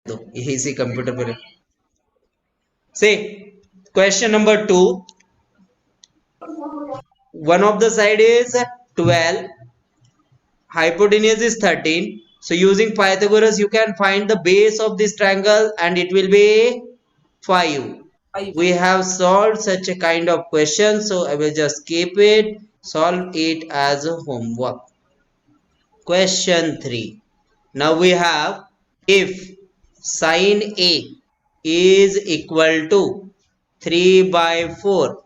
तो यही इसी कंप्यूटर पे से question number 2 one of the side is 12, hypotenuse is 13, so using Pythagoras you can find the base of this triangle and it will be 5. We have solved such a kind of question, so I will just keep it, solve it as a homework. Question 3. Now we have, if sin A is equal to 3/4,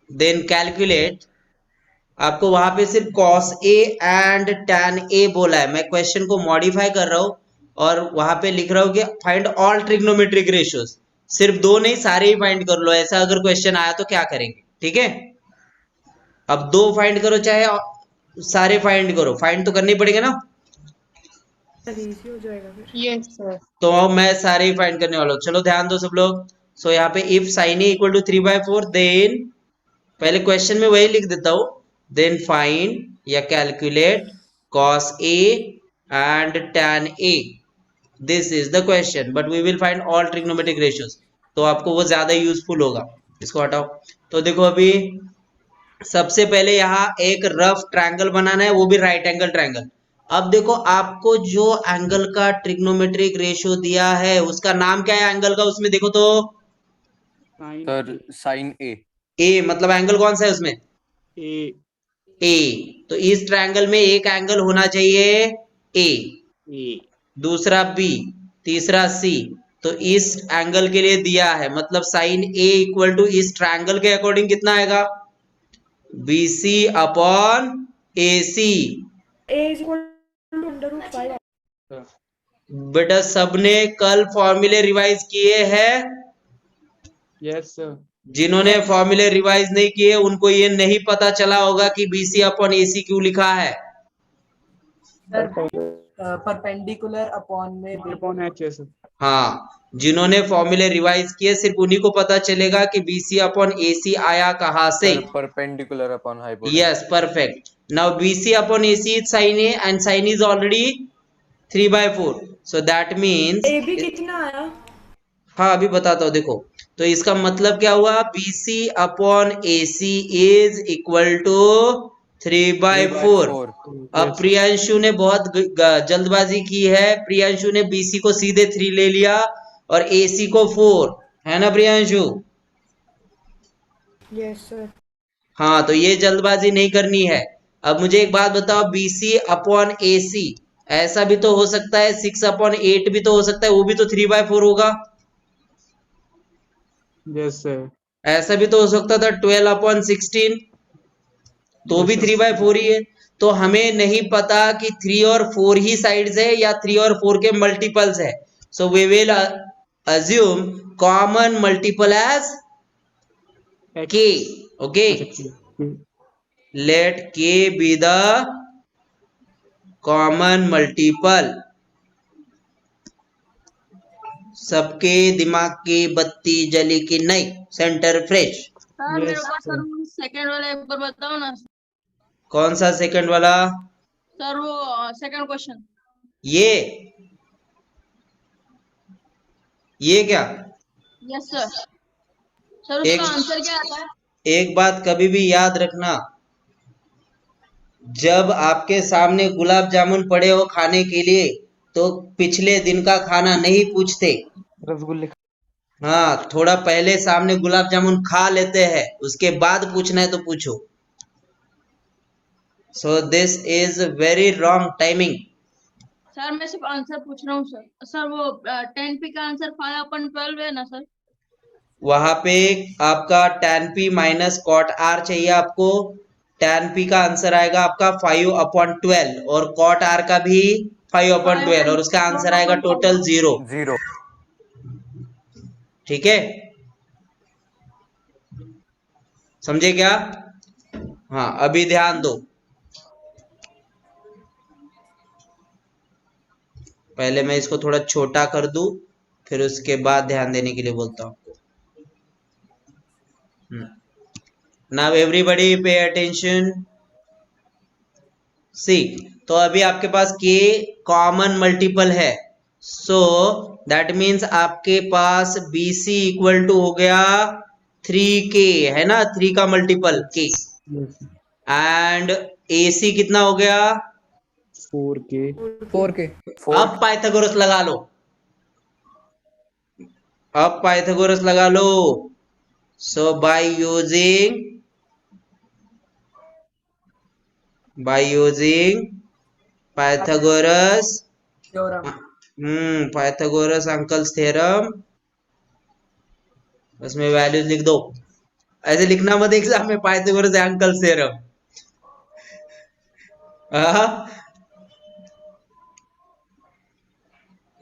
then calculate. आपको वहां पे सिर्फ cos A and tan A बोला है, मैं question को modify कर रहा हूं और वहां पे लिख रहा हूं कि फाइंड ऑल ट्रिग्नोमेट्रिक रेशियोज, सिर्फ दो नहीं सारे ही फाइंड कर लो, ऐसा अगर क्वेश्चन आया तो क्या करेंगे, ठीक है। अब दो फाइंड करो चाहे सारे फाइंड करो, फाइंड तो करने पड़ेंगे ना। इजी हो जाएगा फिर। Yes sir. तो मैं सारे ही फाइंड करने वाला हूँ, चलो ध्यान दो सब लोग। सो यहाँ पे if sine A equal to 3/4, then पहले क्वेश्चन में वही लिख देता हूं, देन फाइंड या calculate cos A and tan A. This is the question, but we will find all trigonometric ratios, तो आपको वो ज्यादा यूजफुल होगा। इसको हटाओ। तो देखो अभी सबसे पहले यहाँ एक रफ ट्रायंगल बनाना है, वो भी राइट एंगल ट्रायंगल। अब देखो आपको जो एंगल का ट्रिग्नोमेट्रिक रेशियो दिया है उसका नाम क्या है एंगल का, उसमें देखो तो सर साइन ए। ए मतलब एंगल कौन सा है उसमें, ए। तो इस ट्रायंगल में एक एंगल होना चाहिए ए, दूसरा बी, तीसरा सी। तो इस एंगल के लिए दिया है, मतलब साइन ए इक्वल टू इस ट्रायंगल के अकॉर्डिंग कितना आएगा, BC अपॉन AC। बेटा सबने कल फॉर्मूले रिवाइज किए हैं? Yes sir. जिन्होंने फॉर्मूले रिवाइज नहीं किए उनको ये नहीं पता चला होगा कि BC अपॉन AC क्यों लिखा है। परपेंडिकुलर अपॉन में अपॉन एच है सर। हाँ, जिन्होंने फॉर्मूले रिवाइज किए सिर्फ उन्हीं को पता चलेगा कि BC अपॉन AC आया कहां से। Perpendicular upon hypotenuse. Yes perfect. Now BC upon AC is sin A and sin is already 3/4, so that means A भी कितना आया। हाँ अभी बताता हूँ, देखो तो इसका मतलब क्या हुआ, BC upon AC is equal to 3/4। अब प्रियांशु ने बहुत जल्दबाजी की है, प्रियांशु ने BC को सीधे 3 ले लिया और AC को 4, है ना प्रियांशु? Yes sir. हाँ तो ये जल्दबाजी नहीं करनी है। अब मुझे एक बात बताओ, BC अपॉन AC ऐसा भी तो हो सकता है, 6/8 भी तो हो सकता है, वो भी तो 3/4 होगा। Yes sir. ऐसा भी तो हो सकता था 12/16, तो भी 3/4 ही है। तो हमें नहीं पता कि 3 और 4 ही साइड्स है या 3 और 4 के मल्टीपल्स है। So we will assume common multiple as k, okay. Let k be the common multiple. सबके दिमाग की बत्ती जली कि नहीं, सेंटर फ्रेश। सर मेरे को सर सेकंड वाला एक बार बताओ ना। कौन सा सेकंड वाला? सर वो सेकंड क्वेश्चन। ये क्या? Yes sir. सर उसका आंसर क्या आता है? एक बात कभी भी याद रखना, जब आपके सामने गुलाब जामुन पड़े हो खाने के लिए तो पिछले दिन का खाना नहीं पूछते, रसगुल्ले। हाँ थोड़ा पहले सामने गुलाब जामुन खा लेते हैं, उसके बाद पूछना है तो पूछो। So this is very wrong timing. Sir मैं सिर्फ आंसर पूछ रहा हूँ सर। सर वो 10p का आंसर 5/12 है ना सर? वहां पे आपका tan p minus cot r चाहिए आपको। tan p का आंसर आएगा आपका 5/12 और cot r का भी 5/12 और उसका आंसर आएगा टोटल 0। ठीक है, समझे क्या? हाँ अभी ध्यान दो, पहले मैं इसको थोड़ा छोटा कर दूं फिर उसके बाद ध्यान देने के लिए बोलता हूं। Now everybody pay attention. See, तो अभी आपके पास k कॉमन मल्टीपल है, सो दैट मीन्स आपके पास BC इक्वल टू हो गया 3K, है ना, 3 का multiple K, Yes. And AC कितना हो गया? 4K. 4K. अब पाइथागोरस लगा लो, अब पाइथागोरस लगा लो. So by using Pythagoras, theorem. Pythagoras uncle's theorem, उसमें वैल्यूज लिख दो. ऐसे लिखना मत एग्जाम में, पाइथागोरस अंकल्स थ्योरम.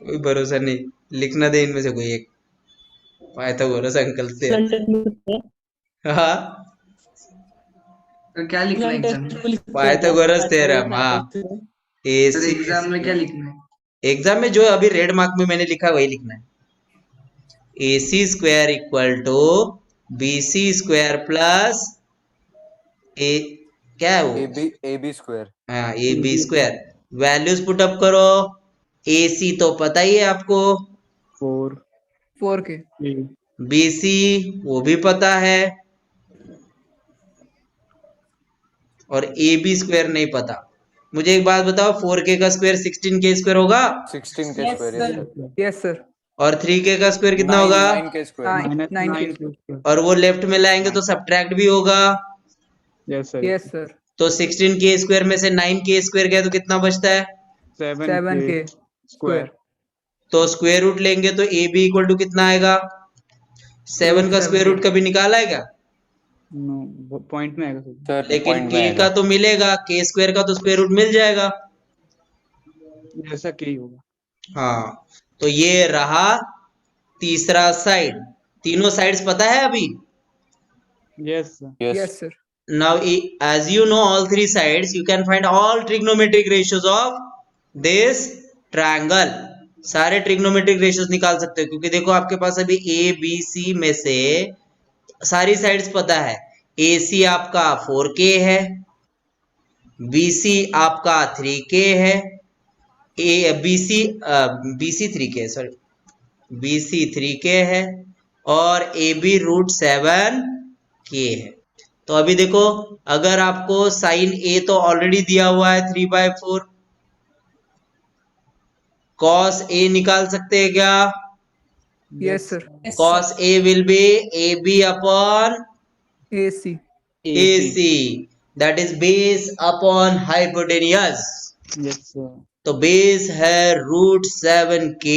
कोई भरोसा नहीं, लिखना दे इनमें से कोई एक, पाइथागोरस अंकल्स थ्योरम. हाँ, तो क्या लिखना है एग्जाम में? Pythagoras theorem. हाँ, तो AC एग्जाम में क्या लिखना है? एग्जाम में जो अभी रेड मार्क में मैंने लिखा वही लिखना है. AC square equal to BC square plus A, क्या है वो? AB square. हाँ, AB स्क्वायर. वैल्यूज पुटअप करो. AC तो पता ही है आपको, 4K. BC वो भी पता है, और AB स्क्वायर नहीं पता. मुझे एक बात बताओ, 4K का स्क्वायर 16K स्क्वायर होगा, 16K Yes, square. sir. Yes, sir. और 3K का स्क्वायर कितना होगा? 9K square. 9K. और वो लेफ्ट में लाएंगे तो सब्ट्रैक्ट भी होगा. Yes, sir. Yes, sir. तो 16K स्क्वायर में से 9K स्क्वायर गया तो कितना बचता है? 7K square. तो स्क्वायर रूट लेंगे तो AB इक्वल टू कितना आएगा? 7 का स्क्वायर रूट कभी निकाला है क्या? No, वो point में आएगा सर. सर लेकिन पॉइंट में K आएगा. का तो मिलेगा, K स्क्वायर का तो स्क्वायर रूट मिल जाएगा. ऐसा K ही होगा. हाँ, तो ये रहा तीसरा साइड. तीनों साइड्स पता है अभी? Yes, sir. Yes. Yes, sir. Now, as you know all three sides, you can find all trigonometric ratios of this triangle. सारे trigonometric ratios निकाल सकते हो, क्योंकि देखो आपके पास अभी A, B, C में से सारी साइड्स पता है. AC आपका 4K है, BC आपका 3K है, BC 3K, sorry, BC 3K है, और AB रूट 7K है. तो अभी देखो, अगर आपको साइन A तो ऑलरेडी दिया हुआ है 3/4, कॉस A निकाल सकते हैं क्या? Yes, sir. Yes, cos sir. A will be AB upon AC. AC, that is base upon hypotenuse. Yes, sir. तो बेस है रूट 7K,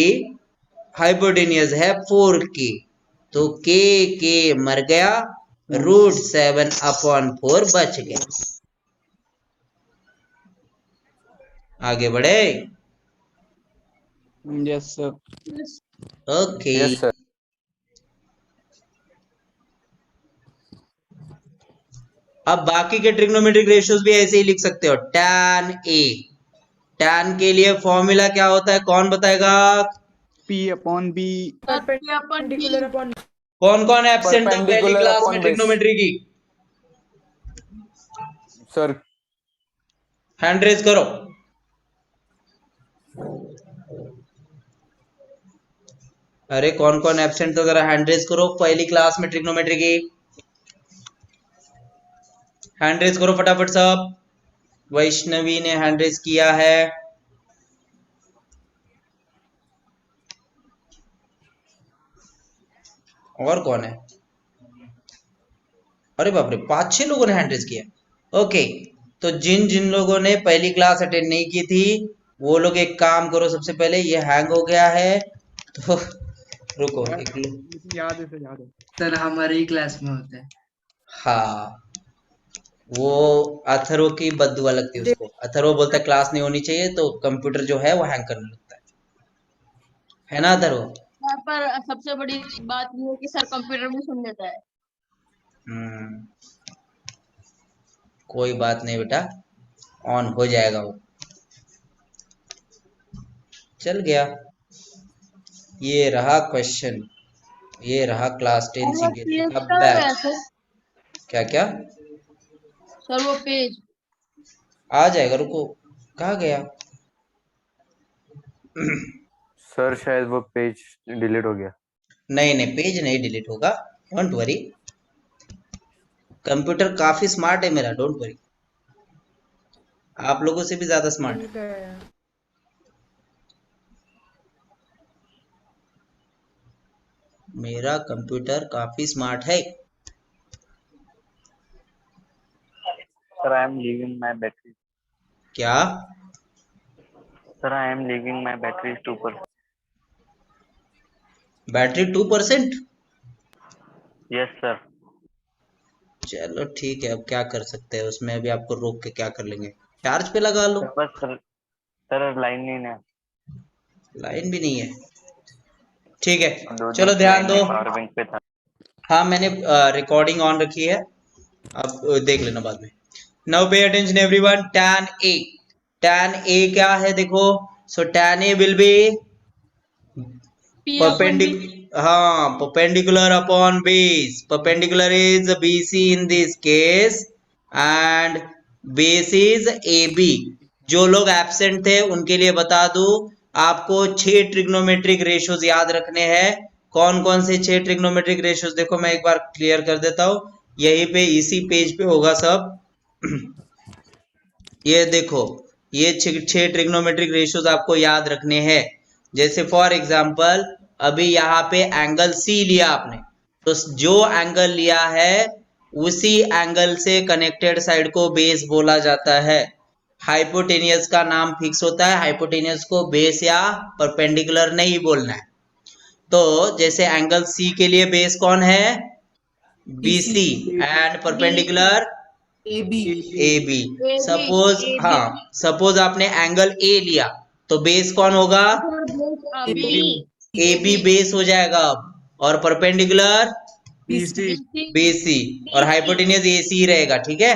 हाइपोटेनियस है 4K, तो K मर गया, रूट 7/4 बच गया. आगे बढ़े. Yes, sir. Okay. Yes, sir. अब बाकी के ट्रिग्नोमेट्रिक रेशियोज भी ऐसे ही लिख सकते हो. tan A, tan के लिए फॉर्मूला क्या होता है, कौन बताएगा? P/B. Perpendicular upon कौन कौन एब्सेंट था पहली Perpendicular क्लास upon में base. ट्रिग्नोमेट्री की? सर हैंड रेज करो. अरे कौन कौन एब्सेंट था, जरा हैंड रेज करो पहली क्लास में ट्रिग्नोमेट्री की. हैंड रेज करो फटाफट सब. वैष्णवी ने हैंड रेज किया है. और कौन है? अरे बाप रे, 5-6 लोगों ने हैंड रेज किया. ओके, तो जिन जिन लोगों ने पहली क्लास अटेंड नहीं की थी वो लोग एक काम करो, सबसे पहले ये हैंग हो गया है तो रुको एक याद है सर, याद है. सर हमारे ही क्लास में होता है. हाँ, वो अथर्व की बद्दुआ लगती है उसको. अथर्व बोलता है क्लास नहीं होनी चाहिए, तो कंप्यूटर जो है वो हैंग करने लगता है ना अथर्व? यहाँ पर सबसे बड़ी बात ये है कि सर कंप्यूटर भी सुन लेता है. कोई बात नहीं बेटा, ऑन हो जाएगा वो. चल गया. ये रहा क्वेश्चन, ये रहा क्लास 10 और वो सीबीएसई पेज का कहाँ गया बैच. सर? क्या क्या सर वो पेज आ जाएगा, रुको. कहाँ गया? सर शायद वो पेज डिलीट हो गया। नहीं नहीं, पेज नहीं डिलीट होगा, डोंट वरी। कंप्यूटर काफी स्मार्ट है मेरा, डोंट वरी। आप लोगों से भी ज्यादा स्मार्ट है। ठीक है यार। मेरा कंप्यूटर काफी स्मार्ट है। Sir, I am leaving my battery. क्या? Sir, I am leaving my battery is 2%. Battery 2%? Yes, sir. चलो ठीक है, अब क्या कर सकते हैं उसमें, अभी आपको रोक के क्या कर लेंगे, चार्ज पे लगा लो। बस सर लाइन नहीं है। लाइन भी नहीं है, ठीक है। दो चलो दिन ध्यान दो। पावर बैंक पे था। हाँ मैंने रिकॉर्डिंग ऑन रखी है, अब देख लेना बाद में। Now pay attention everyone, tan A। tan A क्या है देखो, सो tan A will be P upon B. perpendicular upon base. Perpendicular is BC in this case and base is AB। जो लोग एब्सेंट थे उनके लिए बता दूं, आपको 6 ट्रिग्नोमेट्रिक रेशियोज याद रखने हैं। कौन कौन से 6 ट्रिग्नोमेट्रिक रेशियोज, देखो मैं एक बार क्लियर कर देता हूं, यहीं पे इसी पेज पे होगा सब। ये देखो, ये 6 ट्रिग्नोमेट्रिक रेशियोज आपको याद रखने हैं। जैसे फॉर एग्जांपल अभी यहाँ पे एंगल सी लिया आपने, तो जो एंगल लिया है उसी एंगल से कनेक्टेड साइड को बेस बोला जाता है। हाइपोटेनियस का नाम फिक्स होता है, हाइपोटेनियस को बेस या परपेंडिकुलर नहीं बोलना है। तो जैसे एंगल सी के लिए बेस कौन है, BC, and perpendicular AB AB। Suppose, हाँ सपोज आपने एंगल ए लिया तो बेस कौन होगा, AB बेस हो जाएगा अब, और परपेंडिकुलर BC BC, और हाइपोटेनियस AC ही रहेगा, ठीक है।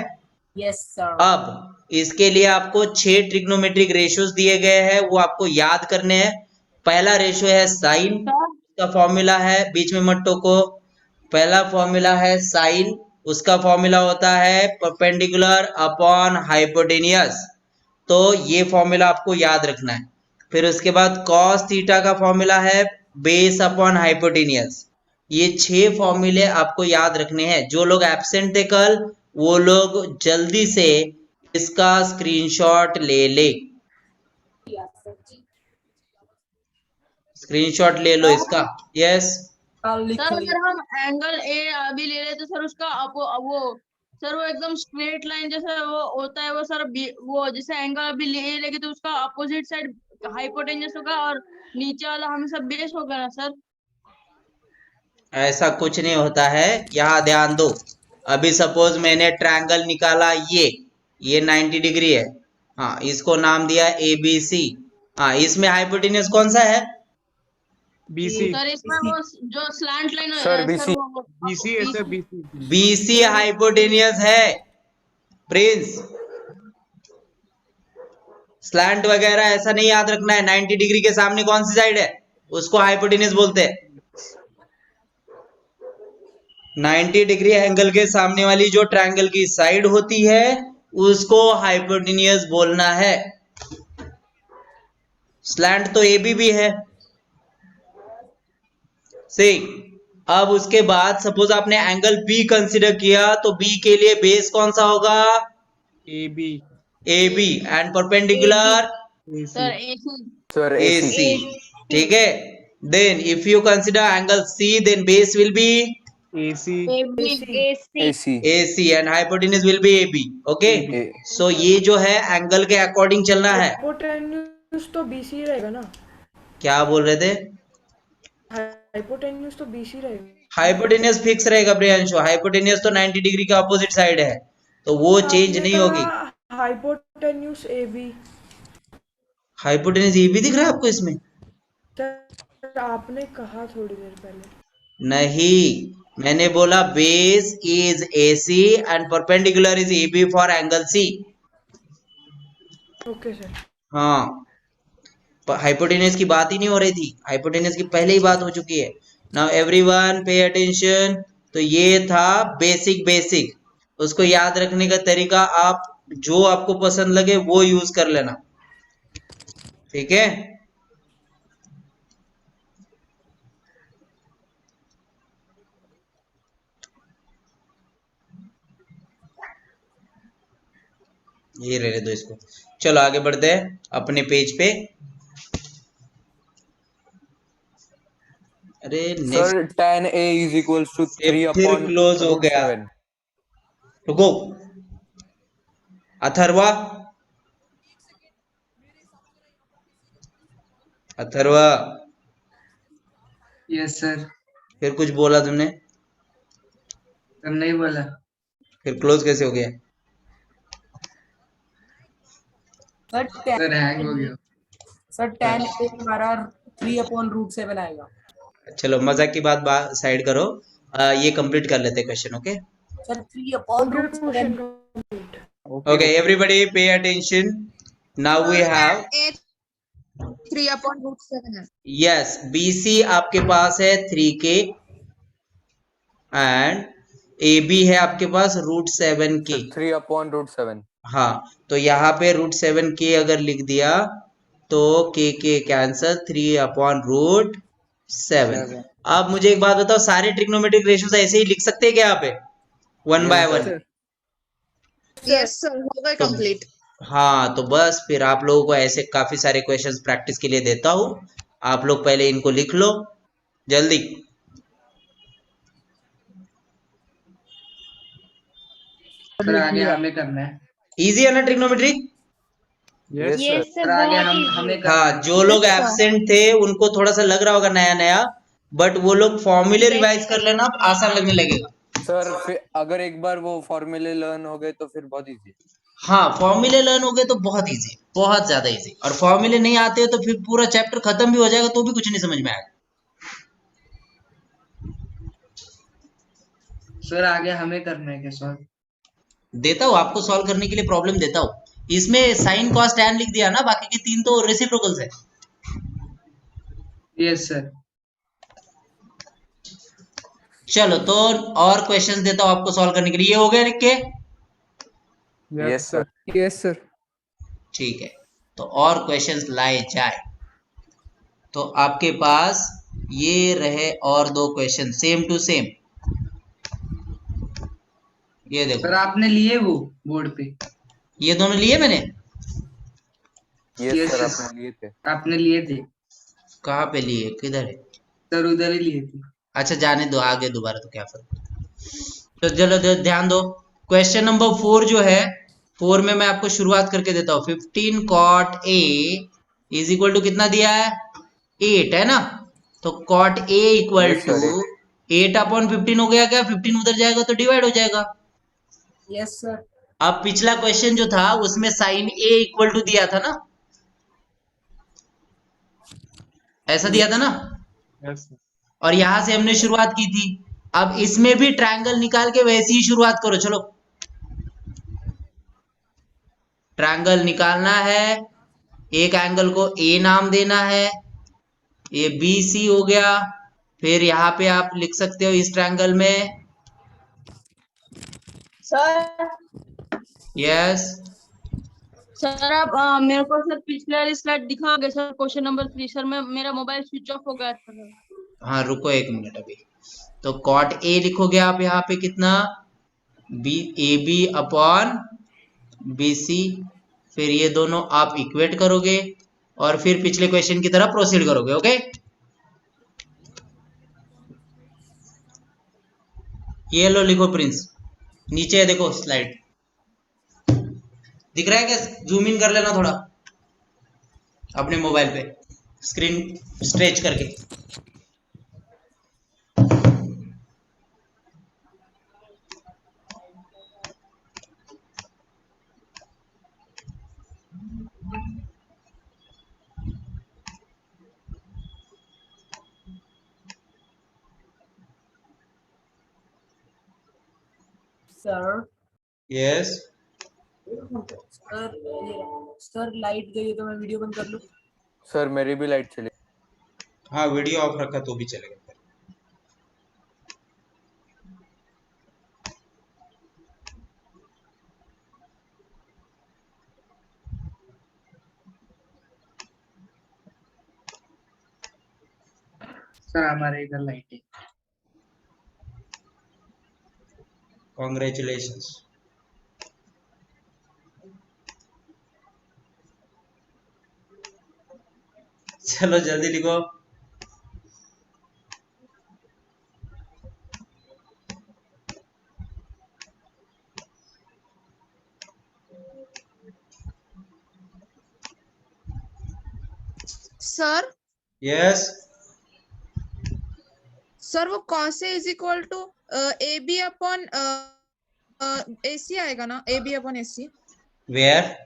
yes sir अब इसके लिए आपको 6 ट्रिग्नोमेट्रिक रेशियोज दिए गए हैं, वो आपको याद करने हैं। पहला रेशियो है साइन, उसका फॉर्मूला है, बीच में मत टोको, पहला फॉर्मूला है साइन, उसका फॉर्मूला होता है परपेंडिकुलर अपॉन हाइपोटेनियस, तो ये फॉर्मूला आपको याद रखना है। फिर उसके बाद कॉस थीटा का फॉर्मूला है बेस अपॉन हाइपोटेनियस। ये 6 फॉर्मूले आपको याद रखने हैं। जो लोग एब्सेंट थे कल, वो लोग जल्दी से इसका स्क्रीनशॉट ले ले, स्क्रीनशॉट ले लो इसका। यस लिख सर लिया अगर हम एंगल ए अभी ले रहे तो सर उसका वो एकदम स्ट्रेट लाइन जैसा वो होता है वो सर वो जैसे एंगल अभी ले लेंगे तो उसका अपोजिट साइड हाइपोटेन्यूस होगा और नीचे वाला हमेशा बेस होगा ना सर। ऐसा कुछ नहीं होता है, यहाँ ध्यान दो। अभी सपोज मैंने ट्रायंगल निकाला, ये 90 डिग्री है, हाँ इसको नाम दिया ABC। हाँ इसमें हाइपोटेन्यूस कौन सा है, BC सर इसमें वो जो slant line sir, BC BC है सर BC BC हाइपोटेनियस है प्रिंस। स्लैंट वगैरह ऐसा नहीं याद रखना है। 90 डिग्री के सामने कौन सी साइड है, उसको हाइपोटेनियस बोलते हैं। 90 डिग्री एंगल के सामने वाली जो ट्रायंगल की साइड होती है उसको हाइपोटेनियस बोलना है। स्लैंट तो AB भी है। सही। अब उसके बाद सपोज आपने एंगल B कंसीडर किया, तो B के लिए बेस कौन सा होगा, AB AB, and perpendicular sir sir AC, ठीक है। Then if you consider angle C, then base will be AC AC and hypotenuse will be AB। Okay, so ये जो है एंगल के अकॉर्डिंग चलना है। हाइपोटेन्यूज तो BC रहेगा ना, क्या बोल रहे थे, हाइपोटेन्यूज तो BC रहेगा। हाइपोटेनियस फिक्स रहेगा प्रियांशु, हाइपोटेनियस तो 90 डिग्री का अपोजिट साइड है, तो वो चेंज नहीं होगी। Hypotenuse AB। हाइपोटेनियस AB दिख रहा है आपको इसमें, सर आपने कहा थोड़ी देर पहले। नहीं मैंने बोला base is AC and perpendicular is AB for angle C। Okay sir. हाँ, हाइपोटेनियस की बात ही नहीं हो रही थी, हाइपोटेनियस की पहले ही बात हो चुकी है। Now everyone pay attention. तो ये था बेसिक, उसको याद रखने का तरीका आप जो आपको पसंद लगे वो यूज कर लेना, ठीक है। ये रहने दो इसको। चलो आगे बढ़ते हैं अपने पेज पे। अरे next sir tan A is equals to से 3 फिर upon क्लोज हो root गया। 7. रुको, अथर्वा, अथर्वा, यस सर। फिर कुछ बोला तुमने? सर नहीं बोला। फिर क्लोज कैसे हो गया? सर सर हैंग हो गया। सर tan A हमारा 3/√7 आएगा। चलो मजाक की बात साइड करो। ये कंप्लीट कर लेते question. Okay sir Okay, 3/√7। question complete. Okay everybody pay attention. Now we have 3/√7 है। यस बीसी आपके पास है 3k एंड ए बी है आपके पास √7k। Sir, 3 upon root 7. हाँ तो यहाँ पे √7k अगर लिख दिया तो के कैंसर 3/√7। अब मुझे एक बात बताओ, सारे ट्रिग्नोमेट्रिक रेशियोज ऐसे ही लिख सकते हैं क्या यहाँ पे 1 Yes, bye sir. 1? Sir yes sir, हो गए तो कंप्लीट। हाँ तो बस फिर आप लोगों को ऐसे काफी सारे क्वेश्चंस प्रैक्टिस के लिए देता हूँ। आप लोग पहले इनको लिख लो जल्दी। सर आगे हमें करना है। इजी है ना ट्रिग्नोमेट्री? Yes, sir. सर आगे हमें करना हाँ है। जो लोग एब्सेंट थे उनको थोड़ा सा लग रहा होगा नया नया, बट वो लोग फॉर्मूले रिवाइज कर लेना, आसान लगने लगेगा। सर फिर अगर एक बार वो फॉर्मूले लर्न हो गए तो फिर बहुत इजी। हाँ फॉर्मूले लर्न हो गए तो बहुत इजी, बहुत ज्यादा इजी। और फॉर्मूले नहीं आते तो फिर पूरा चैप्टर खत्म भी हो जाएगा तो भी कुछ नहीं समझ में आएगा। सर आगे हमें करना है क्या सर? देता हूँ आपको सॉल्व करने के लिए प्रॉब्लम देता हूँ। इसमें साइन कॉस टैन लिख दिया ना, बाकी के तीन तो रेसिप्रोकल्स है। Yes sir. चलो तो और क्वेश्चंस देता हूँ आपको सॉल्व करने के लिए। ये हो गया लिख के? Yes, sir. Yes sir. ठीक है तो और क्वेश्चंस लाए जाए। तो आपके पास ये रहे और दो क्वेश्चन सेम टू सेम। ये सर देखो, आपने लिए वो बोर्ड पे? ये दोनों लिए मैंने। Yes, Yes, sir. sir. आपने लिए थे। आपने लिए थे। कहाँ पे लिए, किधर है? सर उधर ही लिए थे। अच्छा जाने दो, आगे दोबारा तो क्या फर्क। तो चलो ध्यान दो, क्वेश्चन नंबर 4 जो है, 4 में मैं आपको शुरुआत करके देता हूँ। 15 cot A is equal to कितना दिया है? 8 है ना। तो cot A equal Yes, to sir. 8/15 हो गया क्या? 15 उधर जाएगा तो डिवाइड हो जाएगा। Yes sir. अब पिछला क्वेश्चन जो था उसमें साइन A इक्वल टू दिया था ना, ऐसा दिया था ना। Yes, sir. और यहां से हमने शुरुआत की थी। अब इसमें भी ट्रायंगल निकाल के वैसी ही शुरुआत करो। चलो ट्रायंगल निकालना है, एक एंगल को ए नाम देना है, ये बी सी हो गया। फिर यहाँ पे आप लिख सकते हो इस ट्रायंगल में सर यस। सर आप मेरे को सर पिछले वाली स्लाइड दिखाओगे सर, क्वेश्चन नंबर 3 सर। मैं मेरा मोबाइल स्विच ऑफ हो गया था सर। हाँ रुको एक मिनट अभी। तो कॉट ए लिखोगे आप यहाँ पे कितना, B A B upon B C. फिर ये दोनों आप इक्वेट करोगे और फिर पिछले क्वेश्चन की तरह प्रोसीड करोगे। ओके ये लो लिखो प्रिंस, नीचे है देखो स्लाइड, दिख रहा है क्या? जूम इन कर लेना थोड़ा अपने मोबाइल पे, स्क्रीन स्ट्रेच करके। Sir yes sir sir light गई है तो मैं वीडियो बंद कर लूं? सर मेरी भी लाइट चली। हाँ वीडियो ऑफ रखा तो भी चलेगा। सर हमारे इधर लाइट है। कॉन्ग्रेचुलेशंस। चलो जल्दी लिखो। सर यस सर वो कौन से is equal to A B upon A C आएगा ना, A B upon A C. Where?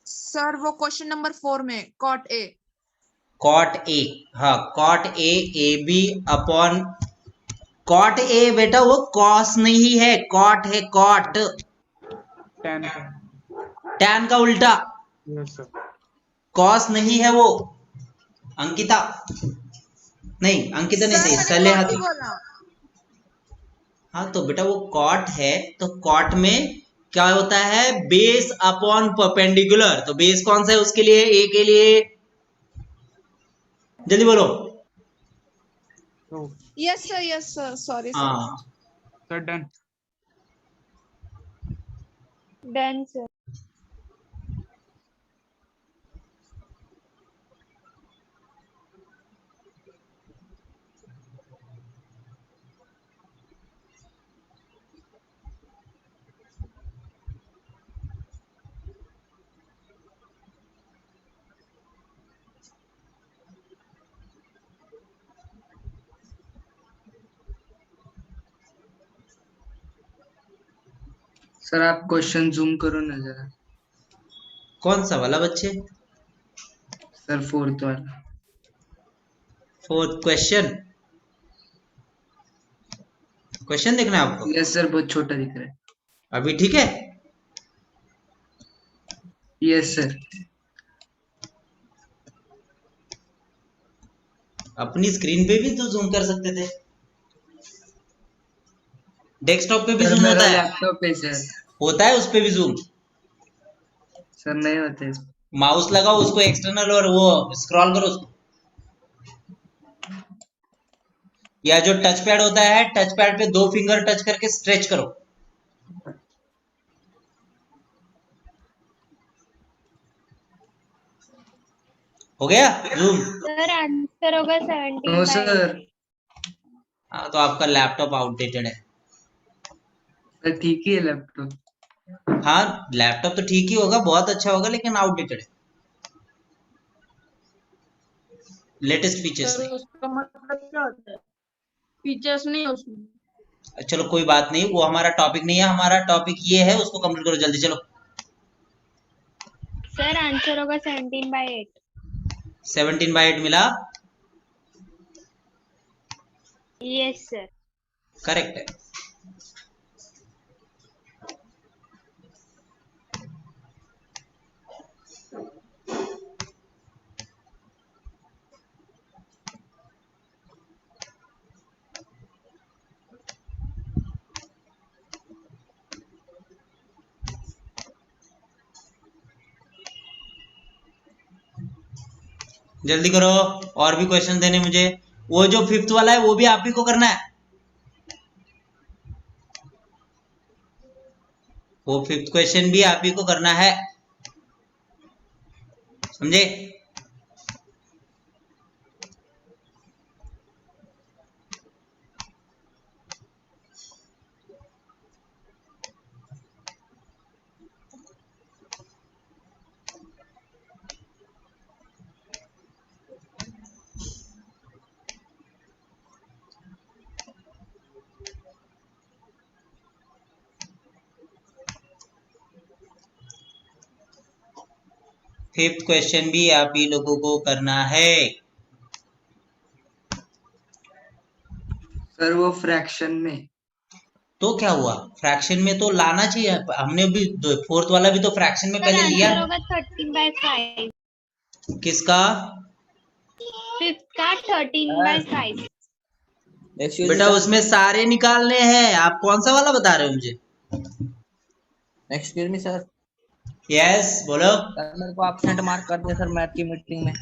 Sir वो क्वेश्चन नंबर 4 में कॉट ए। कॉट ए, हाँ cot A B upon cot A. बेटा वो कॉस नहीं है, कॉट है, कॉट। tan टैन का उल्टा, yes sir कॉस नहीं है वो। अंकिता नहीं, अंकिता नहीं, सही सले हाथी। बोला। हाँ तो बेटा वो कॉट है, तो कॉट में क्या होता है, बेस अपॉन परपेंडिकुलर। तो बेस कौन सा है उसके लिए, ए के लिए? जल्दी बोलो। so yes sir sorry sir. हाँ sir done done sir. Sir आप क्वेश्चन जूम करो ना जरा। कौन सा वाला बच्चे? सर 4th वाला। फोर्थ क्वेश्चन, क्वेश्चन देखना है आपको? यस सर बहुत छोटा दिख रहा है। अभी ठीक है? Yes sir. अपनी स्क्रीन पे भी तो जूम कर सकते थे, डेस्कटॉप पे भी सर जूम मेरा होता है। लैपटॉप है सर। होता है उस पे भी जूम। सर नहीं होता है। माउस लगाओ उसको एक्सटर्नल और वो स्क्रॉल करो उसको, या जो टच पैड होता है, टच पैड पे 2 फिंगर टच करके स्ट्रेच करो। हो गया जूम? सर आंसर होगा 17 नो बाय सर। हाँ तो आपका लैपटॉप आउटडेटेड है। सर ठीक ही है लैपटॉप। हाँ लैपटॉप तो ठीक ही होगा, बहुत अच्छा होगा, लेकिन आउटडेटेड है। लेटेस्ट फीचर्स सर नहीं। उसका मतलब क्या होता है? फीचर्स नहीं है उसमें। चलो कोई बात नहीं, वो हमारा टॉपिक नहीं है, हमारा टॉपिक ये है, उसको कंप्लीट करो जल्दी। चलो सर आंसर होगा 17 बाय 8। 17/8 मिला? Yes sir. करेक्ट है। जल्दी करो, और भी क्वेश्चन देने मुझे। वो जो 5th वाला है वो भी आप ही को करना है। वो 5th क्वेश्चन भी आप ही को करना है, समझे? फिफ्थ क्वेश्चन भी आप ही लोगों को करना है। सर वो फ्रैक्शन में। तो क्या हुआ, फ्रैक्शन में तो लाना चाहिए, हमने भी 4th वाला भी तो फ्रैक्शन में सर पहले लिया। आंसर होगा 13 बाय 5। किसका? 5th का 13 बाय 5। बेटा उसमें सारे निकालने हैं, आप कौन सा वाला बता रहे हो मुझे? Excuse me sir. यस बोलो। सर मेरे को एब्सेंट मार्क कर दिया सर मैथ की मीटिंग में।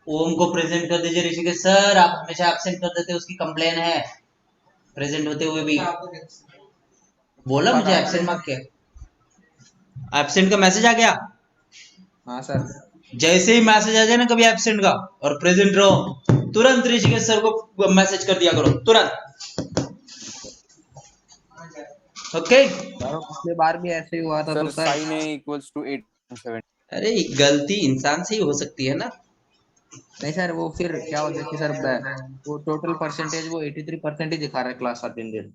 ओम को प्रेजेंट कर दीजिए। ऋषिकेश सर आप हमेशा एब्सेंट कर देते, उसकी कंप्लेन है प्रेजेंट होते हुए भी। बोला मुझे एब्सेंट मार्क किया, एब्सेंट का मैसेज आ गया। हाँ सर। जैसे ही मैसेज आ जाए ना कभी एब्सेंट का और प्रेजेंट रहो, तुरंत ऋषिकेश सर को मैसेज कर दिया करो तुरंत। ओके। सर पिछले बार भी ऐसे ही हुआ था तो sir sir sin A equals to 8.7। अरे गलती इंसान से ही हो सकती है ना। नहीं सर, वो फिर क्या होता है कि सर वो टोटल परसेंटेज वो 83% ही दिखा रहा है क्लास अटेंडेंस।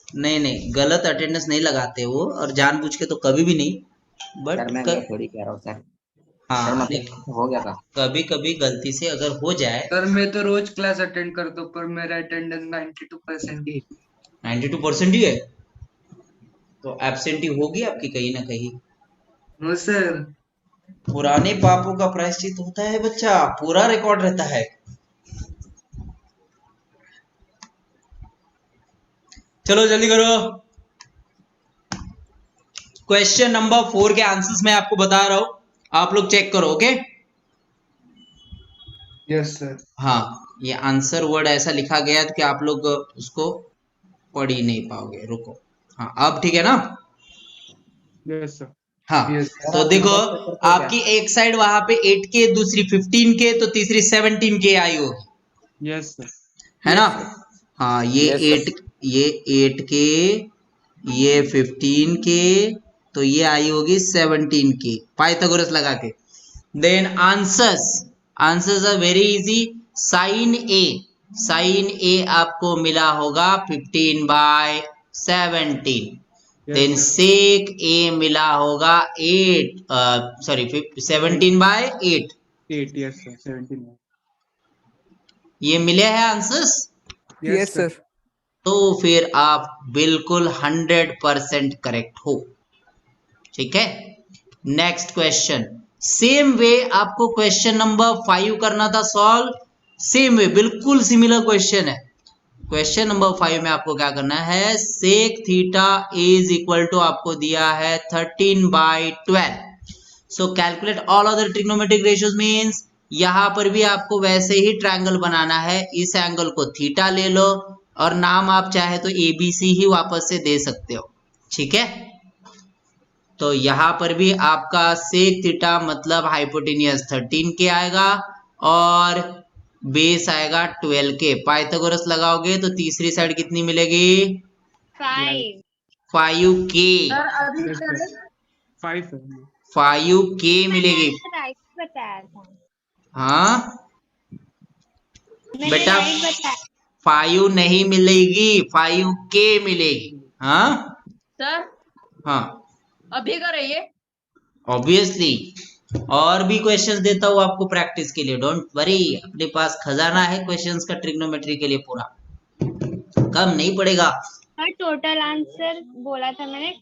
नहीं नहीं, गलत अटेंडेंस नहीं लगाते वो, और जानबूझ के तो कभी भी नहीं, सर बट मैं थोड़ी कह रहा हूँ सर। सर हाँ मतलब हो गया था। कभी कभी गलती से अगर हो जाए। सर मैं तो रोज क्लास अटेंड करता हूँ पर मेरा अटेंडेंस 92% ही 92% ही है, तो एब्सेंटी होगी आपकी कहीं ना कहीं। No sir. पुराने पापों का प्रायश्चित होता है बच्चा, पूरा रिकॉर्ड रहता है। चलो जल्दी करो। क्वेश्चन नंबर 4 के आंसर्स मैं आपको बता रहा हूं, आप लोग चेक करो। ओके। Yes sir. हाँ, ये आंसर वर्ड ऐसा लिखा गया है कि आप लोग उसको पढ़ ही नहीं पाओगे। रुको, हाँ अब ठीक है ना। Yes sir. हाँ यस तो देखो, आपकी एक साइड वहां पे 8 के, दूसरी 15 के, तो तीसरी 17 के आई होगी, यस सर। है ना। हाँ ये Yes, sir. 8, ये 8 के, ये 15 के, तो ये आई होगी 17 के, पाइथागोरस लगा के। Then answers, answers are very easy. Sine A आपको मिला होगा 15/17। Then Yes, sir. Sec A मिला होगा 17/8। 8. Yes, sir. 17. ये मिले हैं आंसर्स। Yes, sir. तो फिर आप बिल्कुल 100% करेक्ट हो। ठीक है। नेक्स्ट क्वेश्चन, सेम वे आपको क्वेश्चन नंबर 5 करना था सॉल्व। सेम वे, बिल्कुल सिमिलर क्वेश्चन है। क्वेश्चन नंबर 5 में आपको क्या करना है, sec theta is equal to आपको दिया है 13/12। So calculate all other trigonometric ratios means, यहां पर भी आपको वैसे ही ट्रायंगल बनाना है। इस एंगल को थीटा ले लो, और नाम आप चाहे तो एबीसी ही वापस से दे सकते हो। ठीक है। तो यहां पर भी आपका सेक थीटा मतलब हाइपोटेनियस 13 के आएगा, और बेस आएगा 12 के। पाइथागोरस लगाओगे तो तीसरी साइड कितनी मिलेगी, 5. 5k। सर अभी Yes, sir sir. 5 sir. 5k मिलेगी। राइट बताया था, हाँ मैंने बेटा, राइट बताया। 5 नहीं मिलेगी, 5k मिलेगी। हाँ सर हाँ अभी करिए। ऑब्वियसली। और भी क्वेश्चंस देता हूँ आपको प्रैक्टिस के लिए, डोंट वरी, अपने पास खजाना है क्वेश्चंस का ट्रिग्नोमेट्री के लिए पूरा, कम नहीं पड़ेगा। और टोटल आंसर बोला था मैंने ये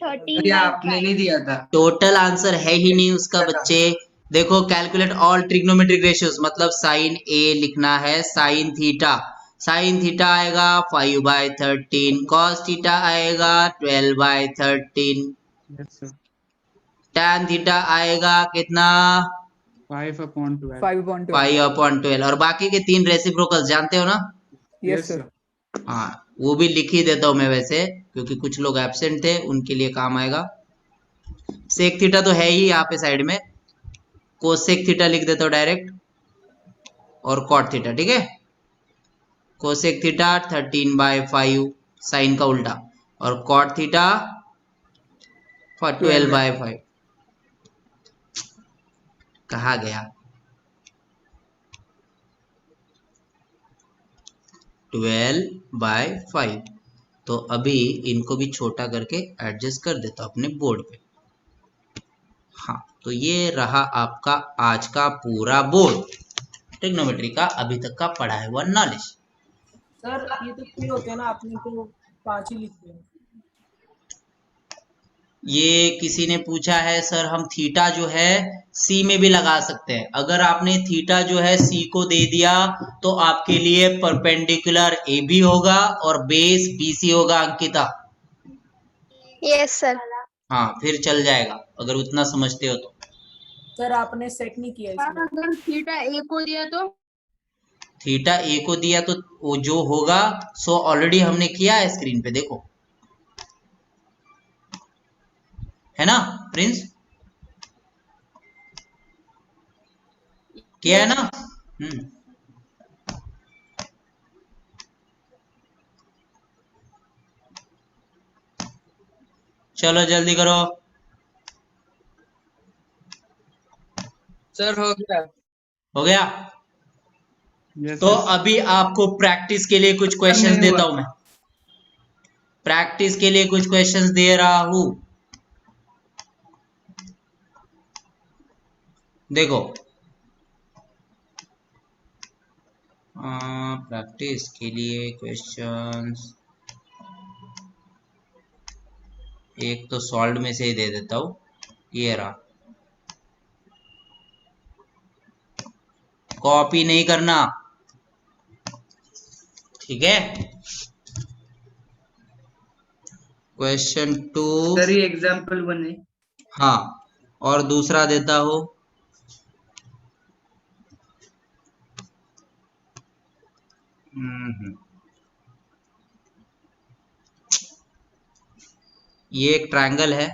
आपने 13/5. नहीं दिया था। टोटल आंसर है ही नहीं उसका बच्चे। देखो, कैलकुलेट ऑल ट्रिग्नोमेट्रिक रेशियोज मतलब साइन ए लिखना है, साइन थीटा आएगा 5/13, कॉस थीटा आएगा 12/13, Yes, sir. टैन थीटा आएगा कितना, 5/12. 5/12. 5/12, और बाकी के 3 रेसिप्रोकल्स जानते हो ना। Yes, sir. हाँ वो भी लिख ही देता हूं मैं वैसे, क्योंकि कुछ लोग एब्सेंट थे, उनके लिए काम आएगा। सेक थीटा तो है ही यहाँ पे साइड में, कोसेक थीटा लिख देता हूँ डायरेक्ट, और कॉट थीटा। ठीक है। कोसेक थीटा 13/5 साइन का उल्टा, और कॉट थीटा 12/5। कहा गया 12/5। तो अभी इनको भी छोटा करके एडजस्ट कर देता हूं अपने बोर्ड पे। हाँ तो ये रहा आपका आज का पूरा बोर्ड, ट्रिग्नोमेट्री का अभी तक का पढ़ा हुआ नॉलेज। सर ये तो 3 होते हैं ना, आपने तो 5 ही लिखे हैं। ये किसी ने पूछा है सर, हम थीटा जो है सी में भी लगा सकते हैं। अगर आपने थीटा जो है सी को दे दिया तो आपके लिए परपेंडिकुलर ए बी होगा और बेस बीसी होगा। Ankita, yes sir. हाँ फिर चल जाएगा अगर उतना समझते हो तो। सर आपने सेट नहीं किया सर इसमें। अगर थीटा ए को दिया तो थीटा ए को दिया तो वो जो होगा सो ऑलरेडी हमने किया है, स्क्रीन पे देखो, है ना प्रिंस। किया है ना? चलो जल्दी करो। सर हो गया। हो गया? Yes, तो sir. अभी आपको प्रैक्टिस के लिए कुछ क्वेश्चंस नहीं हुआ। देता हूं मैं। प्रैक्टिस के लिए कुछ क्वेश्चंस दे रहा हूं। देखो, प्रैक्टिस के लिए क्वेश्चंस एक तो सॉल्व में से ही दे देता हूं। ये रहा, कॉपी नहीं करना, ठीक है? क्वेश्चन 2। सर ये एग्जाम्पल 1 है। हाँ, और दूसरा देता हूं। ये एक ट्रायंगल है।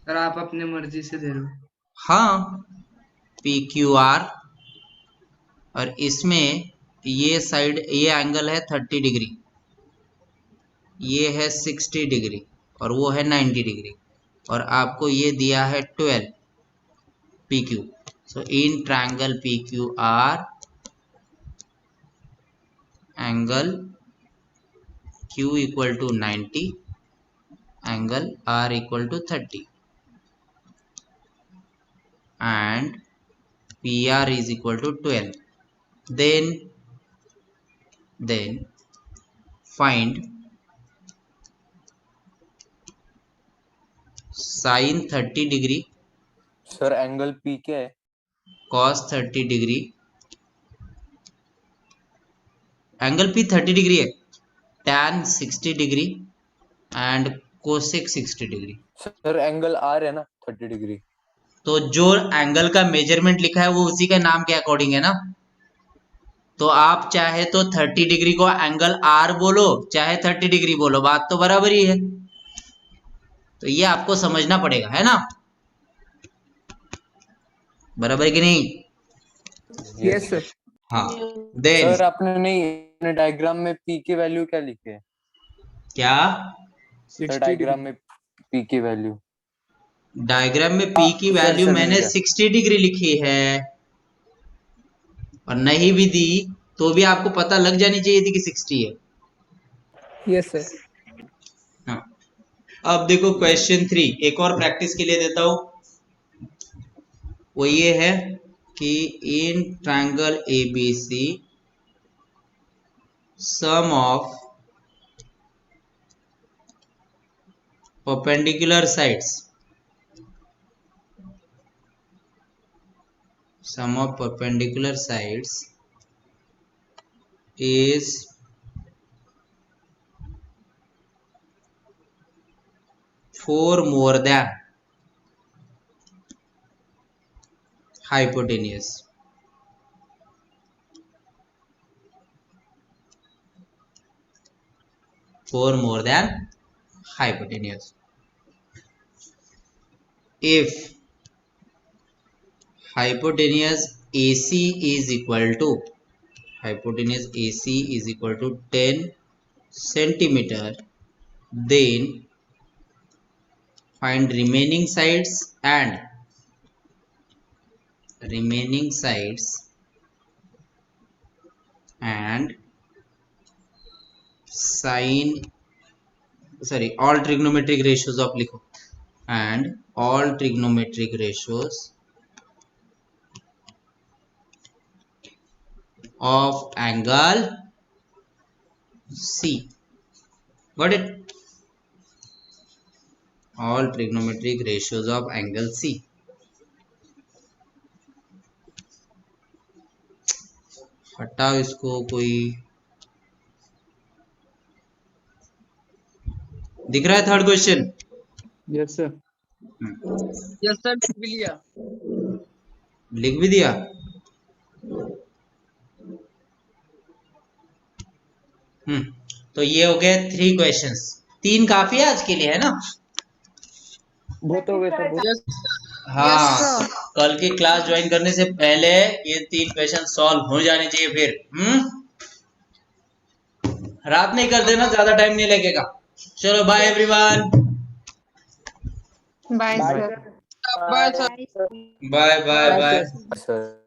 सर आप अपने मर्जी से दे रहे हो। हाँ, PQR, और इसमें ये साइड, ये एंगल है 30 डिग्री, ये है 60 डिग्री, और वो है 90 डिग्री, और आपको ये दिया है 12 PQ। So in triangle PQR, angle Q equal to 90, angle R equal to 30, and PR is equal to 12. Then find sin 30 degree, sir angle P क्या है? cos 30 degree, angle P 30 degree है, tan 60 degree and cosec 60 degree. Sir angle R है ना 30 degree. तो जो angle का measurement लिखा है वो उसी का नाम के अकॉर्डिंग है ना। तो आप चाहे तो 30 डिग्री को एंगल R बोलो, चाहे 30 डिग्री बोलो, बात तो बराबर ही है। तो ये आपको समझना पड़ेगा, है ना? बराबर कि नहीं? Yes, sir. हाँ। देन सर आपने नहीं डायग्राम में P की वैल्यू क्या लिखी है? क्या? Sir 60 diagram degree. में P की वैल्यू, डायग्राम में P की सर, वैल्यू सर, मिल मैंने गया। 60 डिग्री लिखी है, और नहीं भी दी तो भी आपको पता लग जानी चाहिए थी कि 60 है। Yes, sir. हाँ। अब देखो क्वेश्चन 3, एक और प्रैक्टिस के लिए देता हूं। वो ये है कि in triangle ABC sum of perpendicular sides, sum of perpendicular sides is 4 more than hypotenuse. Four more than hypotenuse. If hypotenuse AC is equal to 10 centimeter, then find remaining sides and all trigonometric ratios of लिखो, and all trigonometric ratios of angle C. Got it? All trigonometric ratios of angle C. हटाओ इसको। कोई दिख रहा है third question? Yes, sir. Yes sir लिख भी लिया। लिख भी दिया? तो ये हो गए 3 क्वेश्चंस। 3 काफी है आज के लिए, है ना? बहुत हो गए सर, बहुत। यस हाँ sir. कल की क्लास ज्वाइन करने से पहले ये 3 क्वेश्चन सॉल्व हो जाने चाहिए फिर रात में ही कर देना, ज्यादा टाइम नहीं लगेगा। चलो bye everyone, Bye, sir. Bye, sir. Bye bye Bye, bye. sir. Sir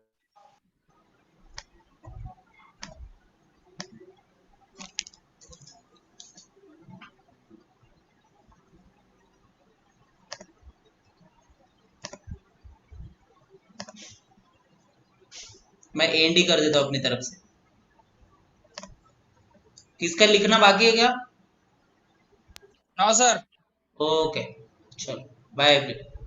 मैं एंड ही कर देता हूँ अपनी तरफ से। किसका लिखना बाकी है क्या? No, sir. ओके चलो बाय एवरीवन।